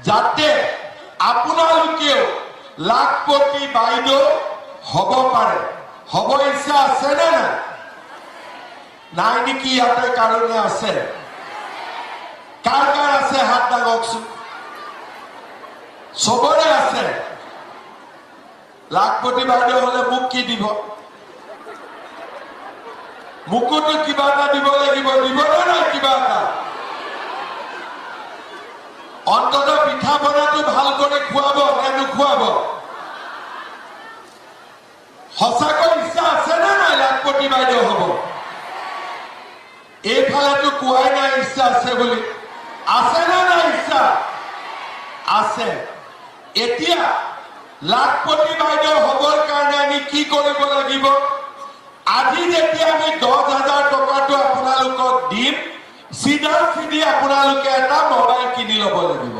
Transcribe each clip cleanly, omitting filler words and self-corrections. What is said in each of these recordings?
যাতে আপোনালোকেও লাখপতি বাইদেউ হব পাৰে। হব ইচ্ছা আছে নে নাই? নাই নেকি? ইয়াতে কাৰণে আছে? কাৰ কাৰ আছে হাত দাঙকচোন। চবৰে আছে। লাখপতি বাইদেউ হলে মোক কি দিব? মোকোতো কিবা এটা দিব লাগিব। দিব নাই কিবা এটা? অন্তত পিঠা পনাটো ভাল কৰি খুৱাব নে নোখুৱাব? সঁচাকৈ ইচ্ছা আছে নে নাই লাখপতি বাইদেউ হব? এইফালেতো কোৱাই নাই ইচ্ছা আছে বুলি। আছে নে নাই ইচ্ছা? আছে। এতিয়া লাখপতি বাইদেউ হবৰ কাৰণে আমি কি কৰিব লাগিব? আজি যেতিয়া আমি 10,000 টকাটো আপোনালোকক দিম, চিধা চিধি আপোনালোকে এটা মোবাইল কিনি ল'ব লাগিব।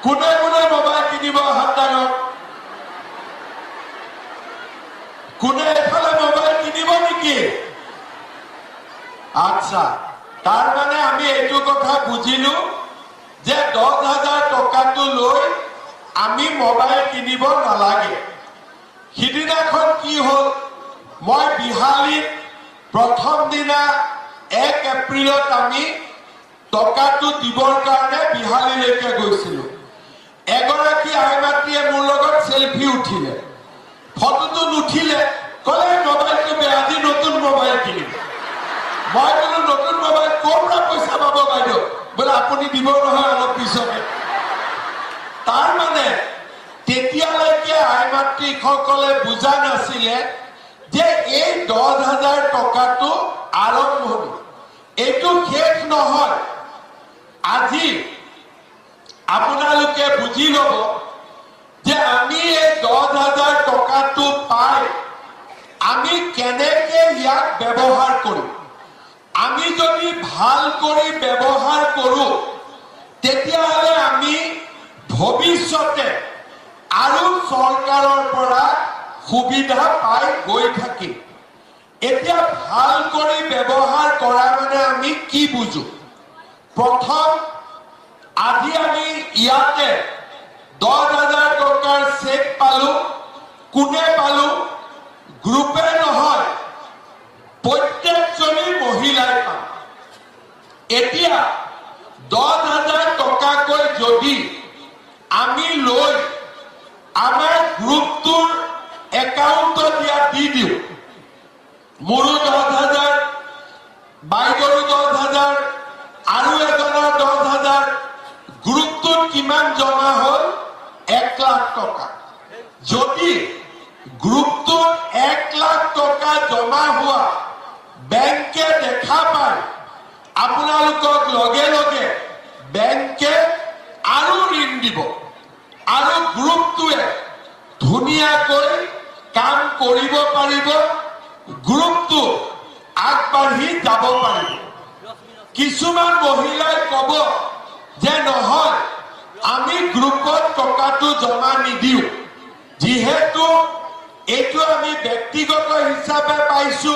কোনে কোনে মোবাইল কিনিব হাত দাঙক। কোনে এফালে মোবাইল কিনিব নেকি? আচ্ছা, তাৰ মানে আমি এইটো কথা বুজিলো যে 10,000 টকাটো লৈ আমি মোবাইল কিনিব নালাগে। সিদিনাখন কি হল, মই বিহালীত প্ৰথম দিনা 1 এপ্ৰিলত আমি টকাটো দিবৰ কাৰণে বিহালীলৈকে গৈছিলো। এগৰাকী আইমাতৃয়ে মোৰ লগত সেলফি উঠিলে। ফটোটো নুঠিলে, কলে মোবাইলটো বেয়া, আজি নতুন মোবাইল কিনিম। মই বোলো নতুন মোবাইল ক'ৰ পৰা পইচা পাব বাইদেউ? বোলে আপুনি দিব নহয় অলপ পিছতে। তাৰ মানে তেতিয়ালৈকে আইমাতৃসকলে বুজা নাছিলে যে এই 10,000 টকাটো আৰম্ভণি, এইটো শেষ নহয়। আজি আপোনালোকে বুজি ল'ব যে আমি এই 10,000 টকাটো পাই আমি কেনেকে ইয়াক ব্যৱহাৰ কৰিম। আমি যদি ভাল কৰি ব্যৱহাৰ কৰো তেতিয়াহ'লে আমি ভৱিষ্যতে আৰু চৰকাৰৰ পৰা সুবিধা পাই গৈ থাকিম। এতিয়া ভাল কৰি ব্যৱহাৰ কৰা মানে আমি কি বুজো? প্ৰথম, আজি আমি ইয়াতে 10,000 টকাৰ চেক পালো। কোনে পালো? গ্ৰুপে নহয়, প্ৰত্যেকজনী মহিলাই পাম। এতিয়া 10,000 টকাকৈ যদি আমি লৈ আমাৰ গ্ৰুপটোৰ একাউণ্টত ইয়াত দি দিওঁ, মোৰো 10,000, বাইদেউৰো 10,000, আৰু এজনৰ 10,000, গ্ৰুপটোত কিমান জমা হ'ল? 1 লাখ টকা। যদি গ্ৰুপটোত 1 লাখ টকা জমা হোৱা বেংকে দেখা পায়, আপোনালোকক লগে লগে বেংকে আৰু ঋণ দিব আৰু গ্ৰুপটোৱে ধুনীয়াকৈ কাম কৰিব পাৰিব, গ্ৰুপটো আগবাঢ়ি যাব পাৰিব। কিছুমান মহিলাই ক'ব যে নহয়, আমি গ্ৰুপত টকাটো জমা নিদিওঁ, যিহেতু এইটো আমি ব্যক্তিগত হিচাপে পাইছো,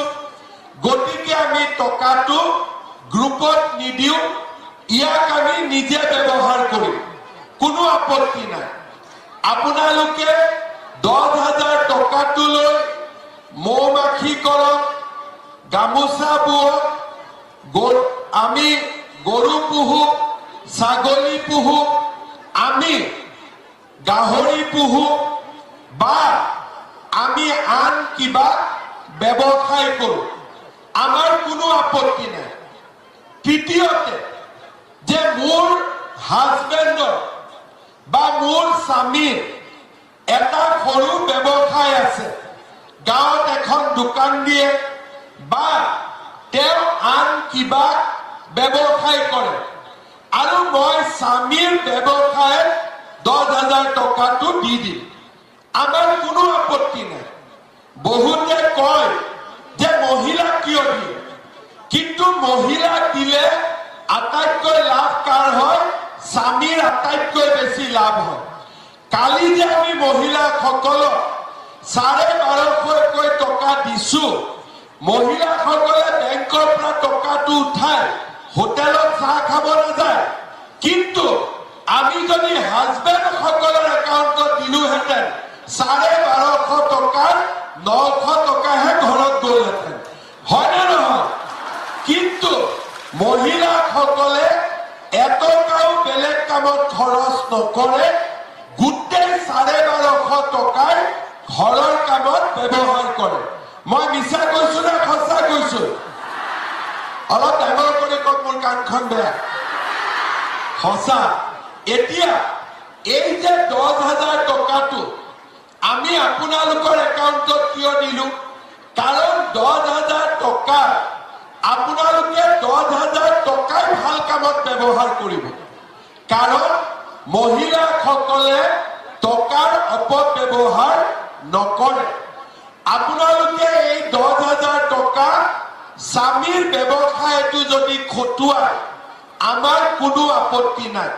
গতিকে আমি টকাটো গ্ৰুপত নিদিওঁ, ইয়াক আমি নিজে ব্যৱহাৰ কৰিম। কোনো আপত্তি নাই। আপোনালোকে 10,000 টকাটো লৈ মৌ-মাখি কৰক, গামোচা বুৱক, আমি গৰু পুহো, ছাগলী পুহো, আমি গাহৰি পুহো, বা আমি আন কিবা ব্যৱসায় কৰো, আমাৰ কোনো আপত্তি নাই। তৃতীয়তে, যে মোৰ হাজবেণ্ডৰ বা মোৰ স্বামীৰ এটা সৰু ব্যৱসায় আছে, গাঁৱত এখন দোকান দিয়ে বা তেওঁ আন কিবা ব্যৱসায় কৰে, আৰু মই স্বামীৰ ব্যৱসায়ত 10,000 টকাটো দি দিম, আমাৰ কোনো আপত্তি নাই। বহুতে কয় যে মহিলাক কিয় দিয়ে, কিন্তু মহিলাক দিলে আটাইতকৈ লাভ কাৰ হয়? স্বামীৰ আটাইতকৈ বেছি লাভ হয়। কালি যে আমি মহিলাসকলক 1250কৈ টকা দিছো, মহিলাসকলে বেংকৰ পৰা টকাটো উঠাই হোটেলত চাহ খাব নাযায়, কিন্তু আমি যদি হাজবেণ্ড সকলৰ একাউণ্টত দিলোহেঁতেন 1250 টকাৰ 900 টকাহে ঘৰত গ'লহেঁতেন, হয়নে নহয়? কিন্তু মহিলাসকলে এটকাও বেলেগ কামত খৰচ নকৰে, গোটেই 1250 টকাৰ ঘৰৰ কামত ব্যৱহাৰ কৰে। মই মিছা কৈছো নে সঁচা কৈছো? অলপ ডাঙৰ কৰি কওক, মোৰ কাণখন বেয়া। সঁচা। এতিয়া এই যে 10,000 টকাটো আমি আপোনালোকৰ একাউণ্টত কিয় দিলো? কাৰণ 10,000 টকা আপোনালোকে 10,000 টকাই ভাল কামত ব্যৱহাৰ কৰিব। কাৰণ মহিলাসকলে টকাৰ অপব্যৱহাৰ নকৰে। আপোনালোকে এই 10,000 টকা স্বামীৰ ব্যৱসায়টো যদি খটুৱায় আমাৰ কোনো আপত্তি নাই।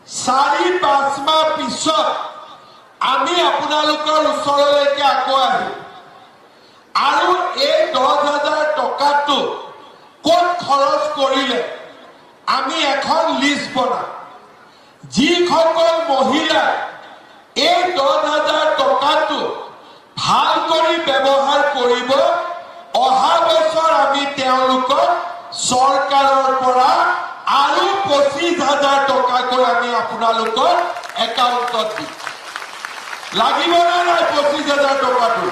4-5 মাহ পিছত আমি আপোনালোকৰ ওচৰলৈকে আকৌ আহিম আৰু এই 10,000 টকাটো ক'ত খৰচ কৰিলে আমি এখন লিষ্ট বনাম। যিসকল মহিলাই এই 10,000 টকাটো ভাল কৰি ব্যৱহাৰ কৰিব, অহা বছৰ আমি তেওঁলোকক চৰকাৰৰ পৰা আৰু 25,000 টকাকৈ আমি আপোনালোকৰ একাউণ্টত দিম। লাগিব নে নাই 25,000 টকাটো?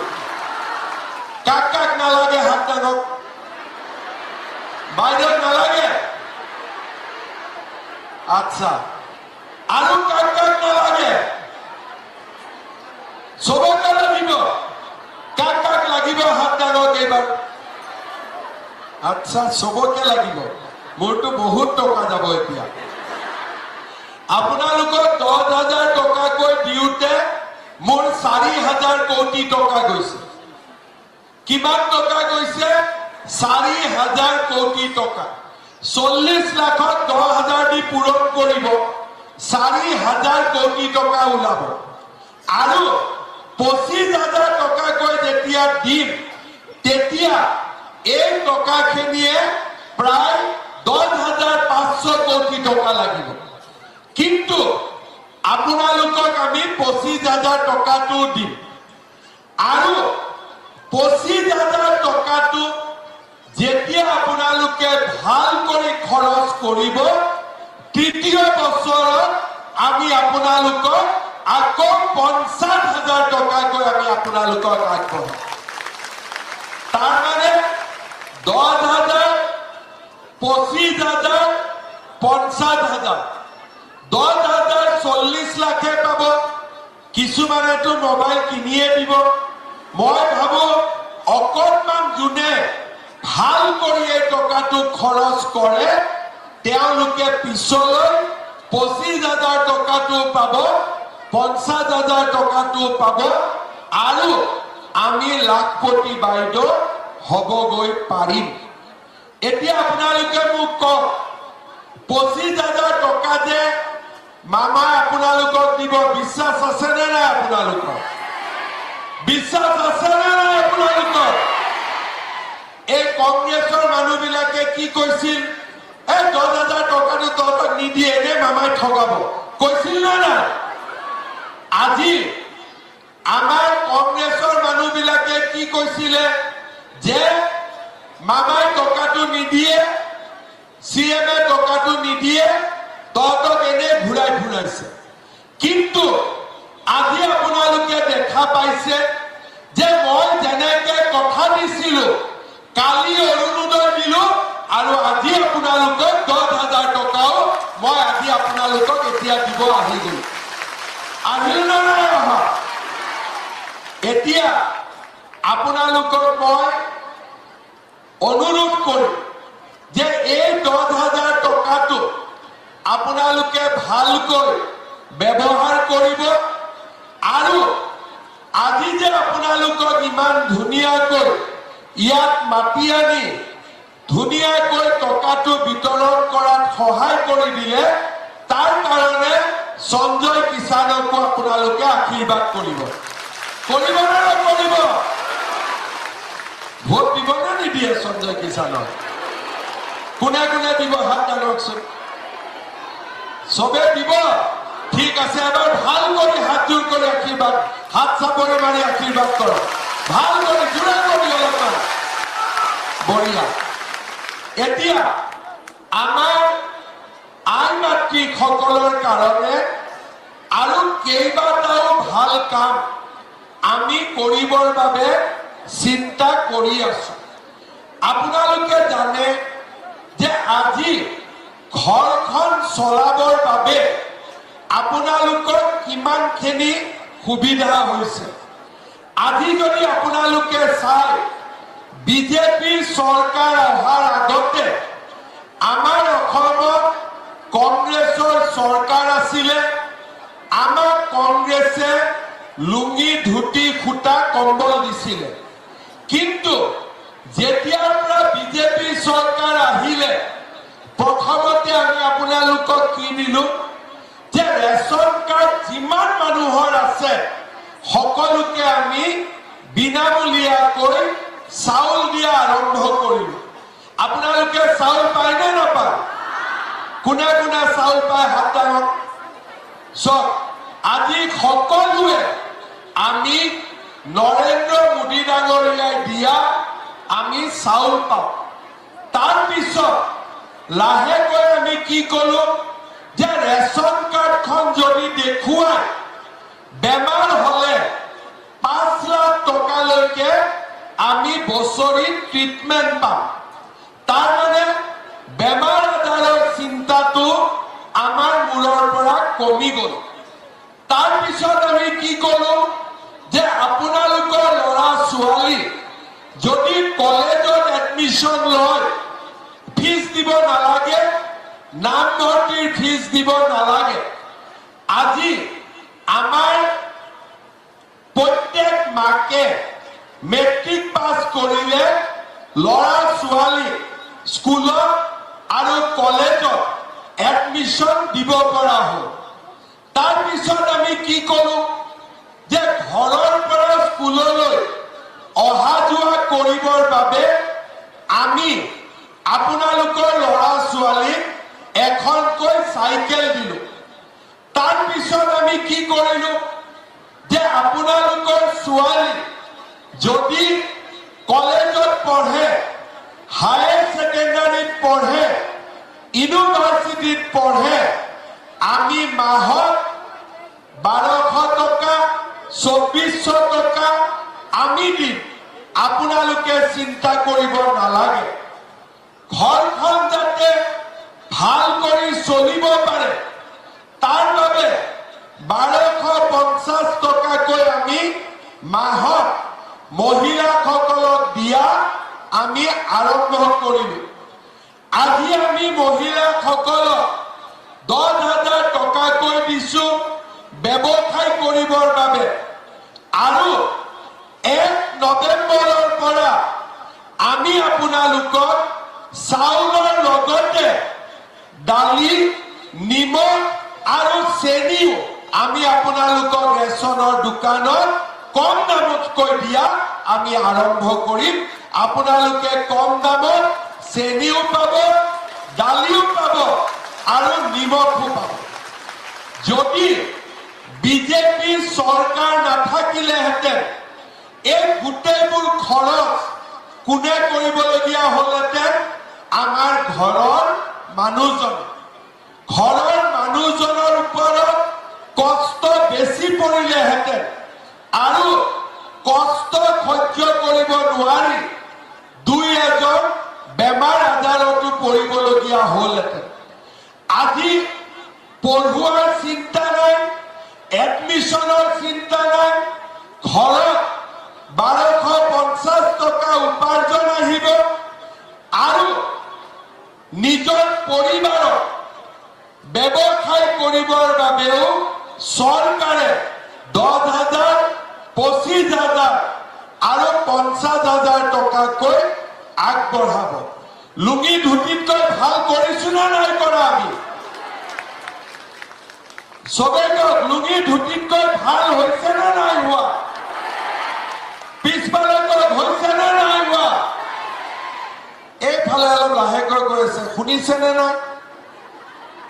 কাক কাক নালাগে হাত দাঙক। বাইদেউ নালাগে? আচ্ছা, আৰু কাক কাক নালাগে? চবকে লাগিব। কাক কাক লাগিব হাত দাঙক এইবাৰ। আচ্ছা, চবকে লাগিব। মোৰতো বহুত টকা যাব এতিয়া। আপোনালোকক 10,000 টকাকৈ দিওঁতে মোৰ 4,000 কোটি টকা গৈছে। কিমান টকা গৈছে? 4,000 কোটি টকা। 40 লাখত 10,000 দি পূৰণ কৰিব, 4,000 কোটি টকা ওলাব। আৰু 25,000 টকাকৈ যেতিয়া দিম তেতিয়া এই টকাখিনিয়ে প্ৰায় 10,500 কোটি টকা লাগিব। কিন্তু আপোনালোকক আমি 25,000 টকাটো দিম আৰু 25,000 টকাটো যেতিয়া আপোনালোকে ভাল কৰি খৰচ কৰিব, তৃতীয় বছৰত আমি আপোনালোকক আকৌ 50,000 টকাকৈ আমি আপোনালোকক আগবঢ়াম। তাৰমানে 10,000, 25,000, 50,000, 10,000 40 লাখে পাব। কিছুমানেতো মোবাইল কিনিয়ে দিব। মই ভাবো অকণমান যোনে ভাল কৰি এই টকাটো খৰচ কৰে তেওঁলোকে পিছলৈ 25,000 টকাটো পাব, 50,000 টকাটো পাব আৰু আমি লাখপতি বাইদেউ হ'বগৈ পাৰিম। এতিয়া আপোনালোকে মোক কওক, 25,000 টকা যে মামাই আপোনালোকক দিব, বিশ্বাস আছে নে নাই আপোনালোকৰ? বিশ্বাস আছে নে নাই আপোনালোকৰ? এই কংগ্ৰেছৰ মানুহবিলাকে কি কৈছিল? এই 10,000 টকাটো তহঁতক নিদিয়ে, এনে মামাই ঠগাব কৈছিল নে নাই? আজি আমাৰ কংগ্ৰেছৰ মানুহবিলাকে কি কৈছিলে? যে মামাই টকাটো নিদিয়ে, CM-এ টকাটো নিদিয়ে, তহঁতক এনে ঘূৰাই ফুৰাইছে। কিন্তু আজি আপোনালোকে দেখা পাইছে যে মই যেনেকে কথা দিছিলো, কালি অৰুণোদয় দিলো আৰু আজি আপোনালোকক 10,000 টকাও মই আজি আপোনালোকক এতিয়া দিব আহি গলো। আহিল নে নাই অহা? এতিয়া আপোনালোকক মই অনুৰোধ কৰিম যে এই 10,000 টকাটো আপোনালোকে ভালকৈ ব্যৱহাৰ কৰিব আৰু আজি যে আপোনালোকক ইমান ধুনীয়াকৈ ইয়াত মাতি আনি ধুনীয়াকৈ টকাটো বিতৰণ কৰাত সহায় কৰি দিলে, তাৰ কাৰণে সঞ্জয় কিষাণকো আপোনালোকে আশীৰ্বাদ কৰিব। কৰিব নে নকৰিব? ভোট দিব নে নিদিয়ে সঞ্জয় কিষাণক? কোনে কোনে দিব হাত দাঙকচোন। সবে দিব ঠিক আছে এবার ভাল করে হাত জোর করে আশীর্বাদ হাত চাপৰি মাৰি আশীৰ্বাদ কৰ ভাল কৰে জোৰা কৰি অলপমান বঢ়িয়া এতিয়া আমাৰ আই মাতৃ সকলৰ কাৰণে আৰু কেইবাটাও ভাল কাম আমি কৰিবৰ বাবে চিন্তা কৰি আছো আপোনালোকে জানে যে আজি ঘৰখন চলাবৰ বাবে আপোনালোকৰ কিমানখিনি সুবিধা হৈছে আজি যদি আপোনালোকে চাই বিজেপি চৰকাৰ অহাৰ আগতে আমাৰ অসমত কংগ্ৰেছৰ চৰকাৰ আছিলে আমাক কংগ্ৰেছে লুঙি ধুতি খুটা কম্বল দিছিলে কিন্তু যেতিয়াৰ পৰা বিজেপি চৰকাৰ আহিলে প্ৰথমতে আমি আপোনালোকক কি দিলো যে ৰেচন কাৰ্ড যিমান মানুহৰ আছে সকলোকে আমি বিনামূলীয়াকৈ চাউল দিয়া আৰম্ভ কৰিলো আপোনালোকে চাউল পায় নে নাপায় কোনে কোনে চাউল পায় হাত দাঙক চব আজি সকলোৱে আমি নৰেন্দ্ৰ মোদী ডাঙৰীয়াই দিয়া আমি চাউল পাওঁ তাৰ পিছত লাহেকৈ আমি কি কলো যে ৰেচন কাৰ্ডখন যদি দেখুৱাই বেমাৰ হলে 5 লাখ টকালৈকে আমি বছৰি ট্ৰিটমেন্ট পাম তাৰ মানে বেমাৰ আজাৰৰ চিন্তাটো আমাৰ মূৰৰ পৰা কমি গল তাৰ পিছত আমি কি কলো যে আপোনালোকৰ ল'ৰা ছোৱালী যদি কলেজত এডমিশন লয় ফিজ দিব নালাগে নামভৰ্তিৰ ফিজ দিব নালাগে আজি আমাৰ প্ৰত্যেক মাকে মেট্ৰিক পাছ কৰিলে ল'ৰা ছোৱালী স্কুলত আৰু কলেজত এডমিশন দিব পৰা হ'ল তাৰ পিছত আমি কি কৰো যে ঘৰৰ পৰা স্কুললৈ অহা যোৱা কৰিবৰ বাবে আমি আপোনালোকৰ ল'ৰা ছোৱালীক এখনকৈ চাইকেল দিলো তাৰ পিছত আমি কি কৰিলো যে আপোনালোকৰ ছোৱালী যদি কলেজত পঢ়ে হায়াৰ সেকেন্ডাৰীত পঢ়ে ইউনিভাৰ্চিটিত পঢ়ে আমি মাহত 1200 টকা 2400 টকা আমি দিম আপোনালোকে চিন্তা কৰিব নালাগে ঘৰখন যাতে ভাল কৰি চলিব পাৰে তাৰ বাবে 1250 টকাকৈ আমি মাহত মহিলাসকলক দিয়া আমি আৰম্ভ কৰিলো আজি আমি মহিলাসকলক 10,000 টকাকৈ দিছো ব্যৱসায় কৰিবৰ বাবে আৰু 1 নৱেম্বৰৰ পৰা আমি আপোনালোকক চাউলৰ লগতে দালি নিমখ আৰু চেনিও আমি আপোনালোকৰ ৰেচনৰ দোকানত কম দামতকৈ দিয়া আমি আৰম্ভ কৰিম আপোনালোকে কম দামত চেনিও পাব দালিও পাব আৰু নিমখও পাব যদি বিজেপি চৰকাৰ নাথাকিলেহেঁতেন এই গোটেইবোৰ খৰচ কোনে কৰিবলগীয়া হ'লহেঁতেন আমাৰ ঘৰৰ মানুহজনৰ ওপৰত কষ্ট বেছি পৰিলেহেঁতেন আৰু কষ্ট সহ্য কৰিব নোৱাৰি দুই এজন বেমাৰ আজাৰতো পৰিবলগীয়া হ'লহেঁতেন আজি পঢ়ুৱাৰ চিন্তা নাই এডমিশনৰ চিন্তা নাই ঘৰত 1250 টকা উপাৰ্জন আহিব আৰু নিজৰ পৰিবাৰৰ ব্যৱসায় কৰিবৰ বাবেও চৰকাৰে 10,000 25,000 আৰু 50,000 টকাকৈ আগবঢ়াব লুঙি ধুতিতকৈ ভাল কৰিছো না নাই কৰা আমি সবে লুঙি ধুতিতকৈ ভাল হৈছে না নাই হোৱা পিছফালে হৈছে না নাই হোৱা এইফালে অলপ লাহেকৈ গৈ আছে শুনিছে নে নাই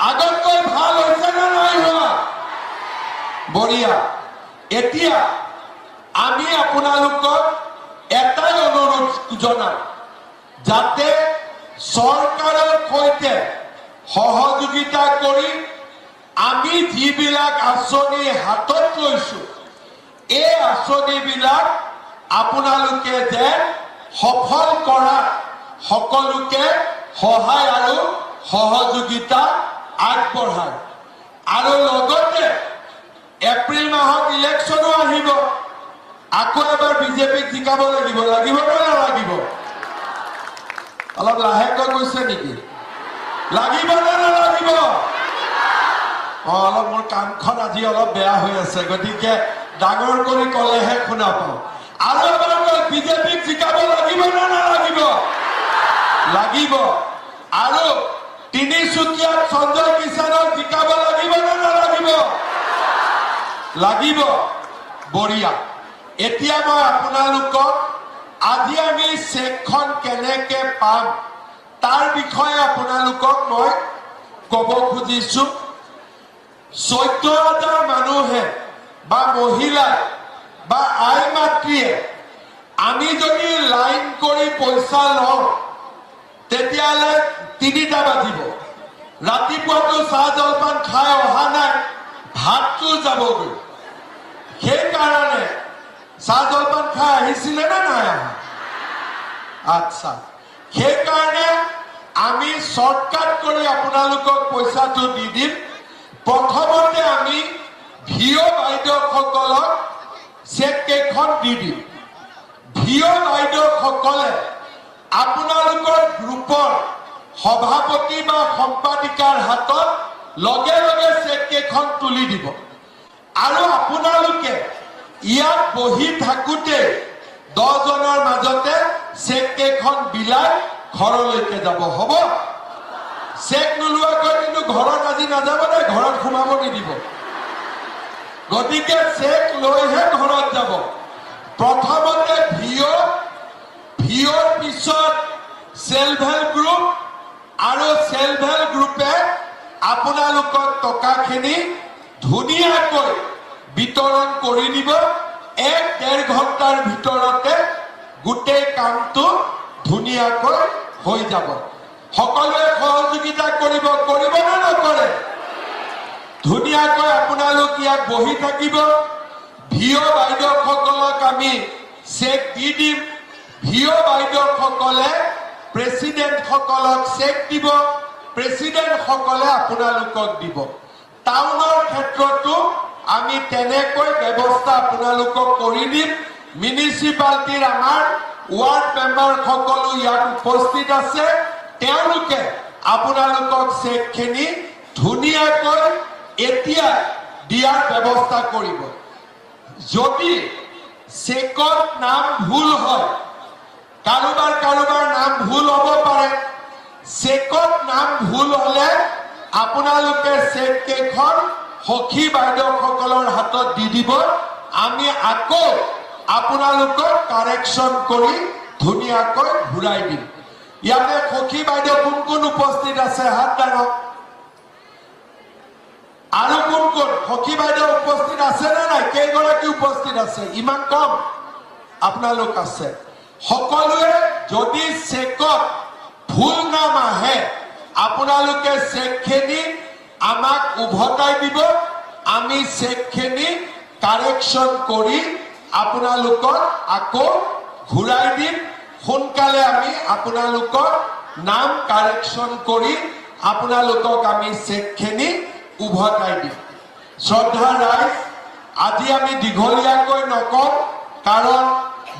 আগতকৈ ভাল হৈছে বঢ়িয়া এতিয়া আমি আপোনালোকক এটাই অনুৰোধ জনাম যাতে চৰকাৰৰ সৈতে সহযোগিতা কৰি আমি যিবিলাক আঁচনি হাতত লৈছো এই আঁচনিবিলাক আপোনালোকে যেন সফল কৰা সকলোকে সহায় আৰু সহযোগিতা আগবঢ়ায় আৰু লগতে এপ্ৰিল মাহত ইলেকশ্যনো আহিব আকৌ এবাৰ বিজেপিক জিকাব লাগিব নে নালাগিব অলপ লাহেকৈ কৈছে নেকি লাগিব নে নালাগিব অলপ মোৰ কাণখন আজি অলপ বেয়া হৈ আছে গতিকে ডাঙৰ কৰি ক'লেহে শুনা পাওঁ আৰু এবাৰ বিজেপিক জিকাব লাগিব নে নালাগিব লাগিব আৰু তিনিচুকীয়াত সঞ্জয় কিষাণক জিকাব লাগিব নে নালাগিব লাগিব বঢ়িয়া এতিয়া মই আপোনালোকক আজি আমি চেকখন কেনেকে পাম তাৰ বিষয়ে আপোনালোকক মই ক'ব খুজিছো 14,000 মানুহে বা মহিলা বা আই মাতৃয়ে আমি যদি লাইন কৰি পইচা লওঁ তেতিয়াহ'লে 3টা বাজিব ৰাতিপুৱাটো চাহ জলপান খাই অহা নাই ভাতটো যাবগৈ সেইকাৰণে চাহ জলপান খাই আহিছিলে নে নাই অহা আচ্ছা সেইকাৰণে আমি শৰ্টকাট কৰি আপোনালোকক পইচাটো দি দিম প্ৰথমতে আমি ভিঅ বাইদেউসকলক চেক কেইখন দি দিম ভিঅ বাইদেউসকলে আপোনালোকৰ গ্ৰুপৰ সভাপতি বা সম্পাদিকাৰ হাতত লগে লগে চেক কেইখন তুলি দিব আৰু আপোনালোকে ইয়াত বহি থাকোঁতে 10 জনৰ মাজতে চেক কেইখন বিলাই ঘৰলৈকে যাব হ'ব চেক নোলোৱাকৈ কিন্তু ঘৰত আজি নাযাব নে ঘৰত সোমাব নিদিব গতিকে চেক লৈহে ঘৰত যাব প্ৰথমতে ভিঅ'ৰ পিছত সেল্ফ হেল্প গ্ৰুপ আৰু সেল্ফ হেল্প গ্ৰুপে আপোনালোকক টকাখিনি ধুনীয়াকৈ বিতৰণ কৰি দিব 1-1.5 ঘণ্টাৰ ভিতৰতে গোটেই কামটো ধুনীয়াকৈ হৈ যাব সকলোৱে সহযোগিতা কৰিব নে নকৰে ধুনীয়াকৈ আপোনালোক ইয়াত বহি থাকিব ভিঅ বাইদেউসকলক আমি চেক দি দিম ভিঅ বাইদেউসকলে প্ৰেচিডেণ্টসকলক চেক দিব প্ৰেচিডেণ্টসকলে আপোনালোকক দিব টাউনৰ ক্ষেত্ৰতো আমি তেনেকৈ ব্যৱস্থা আপোনালোকক কৰি দিম মিউনিচিপালিটিৰ আমাৰ ৱাৰ্ড মেম্বাৰ সকলো ইয়াত উপস্থিত আছে তেওঁলোকে আপোনালোকক চেকখিনি ধুনীয়াকৈ এতিয়া দিয়াৰ ব্যৱস্থা কৰিব যদি চেকত নাম ভুল হয় কাৰোবাৰ নাম ভুল হ'ব পাৰে চেকত নাম ভুল হ'লে আপোনালোকে চেক কেইখন সখী বাইদেউসকলৰ হাতত দি দিব আমি আকৌ আপোনালোকক কাৰেকশ্যন কৰি ধুনীয়াকৈ ঘূৰাই দিম ইয়াতে সখী বাইদেউ কোন উপস্থিত আছে হাত দাঙক আৰু কোন সখী বাইদেউ উপস্থিত আছে নে নাই কেইগৰাকী উপস্থিত আছে ইমান কম আপোনালোক আছে সকলোৱে যদি চেকত ভুল নাম আহে আপোনালোকে চেকখিনি আমাক উভতাই দিব আমি চেকখিনি কাৰেকশ্যন কৰি আপোনালোকক আকৌ ঘূৰাই দিম সোনকালে আমি আপোনালোকৰ নাম কাৰেকশ্যন কৰি আপোনালোকক আমি চেকখিনি উভতাই দিম শ্ৰদ্ধা ৰাইজ আজি আমি দীঘলীয়াকৈ নকওঁ কাৰণ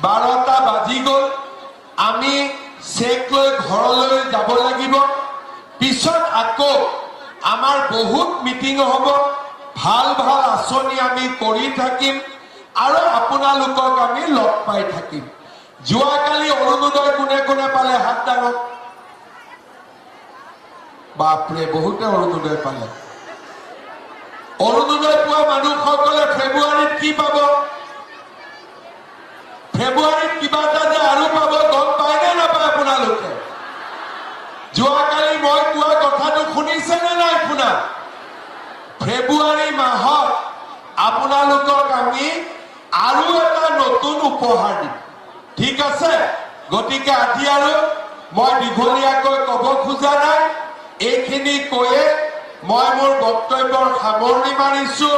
12টা বাজি গ'ল আমি চেক লৈ ঘৰলৈ যাব লাগিব পিছত আকৌ আমাৰ বহুত মিটিং হ'ব ভাল আঁচনি আমি কৰি থাকিম আৰু আপোনালোকক আমি লগ পাই থাকিম যোৱাকালি অৰুণোদয় কোনে পালে হাত দাঙক বাপৰে বহুতে অৰুণোদয় পালে অৰুণোদয় পোৱা মানুহসকলে ফেব্ৰুৱাৰীত কি পাব ফেব্ৰুৱাৰীত কিবা এটা যে আৰু পাব গম পায় নে নাপায় আপোনালোকে যোৱাকালি মই কোৱা কথাটো শুনিছে নে নাই শুনা ফেব্ৰুৱাৰী মাহত আপোনালোক উপহাৰ দিম ঠিক আছে গতিকে আজি আৰু মই দীঘলীয়াকৈ ক'ব খোজা নাই এইখিনি কৈয়ে মই মোৰ বক্তব্যৰ সামৰণি মাৰিছো